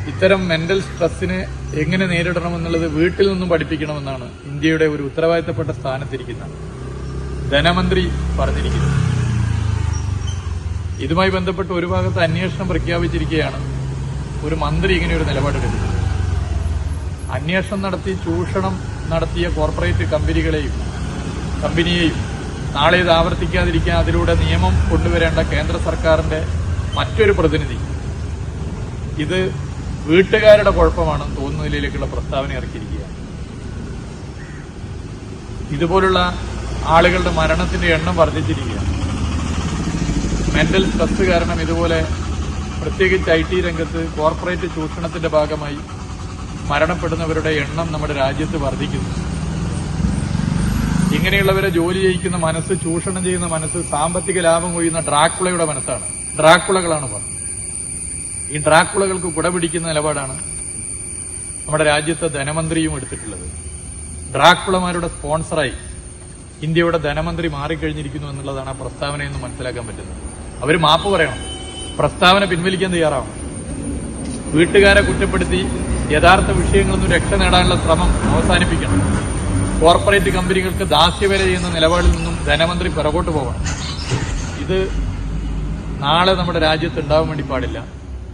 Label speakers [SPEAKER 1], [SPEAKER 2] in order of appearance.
[SPEAKER 1] ഇത്തരം മെന്റൽ സ്ട്രെസ്സിനെ എങ്ങനെ നേരിടണമെന്നുള്ളത് വീട്ടിൽ നിന്നും പഠിപ്പിക്കണമെന്നാണ് ഇന്ത്യയുടെ ഒരു ഉത്തരവാദിത്തപ്പെട്ട സ്ഥാനത്തിരിക്കുന്ന ധനമന്ത്രി പറഞ്ഞിരിക്കുന്നത്. ഇതുമായി ബന്ധപ്പെട്ട് ഒരു ഭാഗത്ത് അന്വേഷണം പ്രഖ്യാപിച്ചിരിക്കുകയാണ്. ഒരു മന്ത്രി ഇങ്ങനെയൊരു നിലപാടെടുക്കുന്നത്. അന്വേഷണം നടത്തി ചൂഷണം നടത്തിയ കോർപ്പറേറ്റ് കമ്പനിയെയും നാളെ ഇത് ആവർത്തിക്കാതിരിക്കാൻ അതിലൂടെ നിയമം കൊണ്ടുവരേണ്ട കേന്ദ്ര സർക്കാരിന്റെ മറ്റൊരു പ്രതിനിധി ഇത് വീട്ടുകാരുടെ കുഴപ്പമാണെന്ന് തോന്നുന്ന നിലയിലേക്കുള്ള പ്രസ്താവന ഇറക്കിയിരിക്കുകയാണ്. ഇതുപോലുള്ള ആളുകളുടെ മരണത്തിന്റെ എണ്ണം വർദ്ധിച്ചിരിക്കുകയാണ്. മെന്റൽ സ്ട്രെസ് കാരണം ഇതുപോലെ പ്രത്യേകിച്ച് IT രംഗത്ത് കോർപ്പറേറ്റ് ചൂഷണത്തിന്റെ ഭാഗമായി മരണപ്പെടുന്നവരുടെ എണ്ണം നമ്മുടെ രാജ്യത്ത് വർദ്ധിക്കുന്നു. ഇങ്ങനെയുള്ളവരെ ജോലി ചെയ്യിക്കുന്ന മനസ്സ്, ചൂഷണം ചെയ്യുന്ന മനസ്സ്, സാമ്പത്തിക ലാഭം കൊയ്യുന്ന ഡ്രാക്കുളയുടെ മനസ്സാണ്. ഡ്രാക്കുളകളാണ് പറഞ്ഞത്. ഈ ഡ്രാക്കുളകൾക്ക് കുടപിടിക്കുന്ന നിലപാടാണ് നമ്മുടെ രാജ്യത്തെ ധനമന്ത്രിയും എടുത്തിട്ടുള്ളത്. ഡ്രാക്കുളമാരുടെ സ്പോൺസറായി ഇന്ത്യയുടെ ധനമന്ത്രി മാറിക്കഴിഞ്ഞിരിക്കുന്നു എന്നുള്ളതാണ് ആ പ്രസ്താവനയെന്ന് മനസ്സിലാക്കാൻ പറ്റുന്നത്. അവർ മാപ്പ് പറയണം, പ്രസ്താവന പിൻവലിക്കാൻ തയ്യാറാവണം. വീട്ടുകാരെ കുറ്റപ്പെടുത്തി യഥാർത്ഥ വിഷയങ്ങളൊന്നും രക്ഷ നേടാനുള്ള ശ്രമം അവസാനിപ്പിക്കണം. കോർപ്പറേറ്റ് കമ്പനികൾക്ക് ദാസ്യവേല ചെയ്യുന്ന നിലപാടിൽ നിന്നും ധനമന്ത്രി പിറകോട്ട് പോകണം. ഇത് നാളെ നമ്മുടെ രാജ്യത്ത് ഉണ്ടാവാൻ വേണ്ടി പാടില്ല.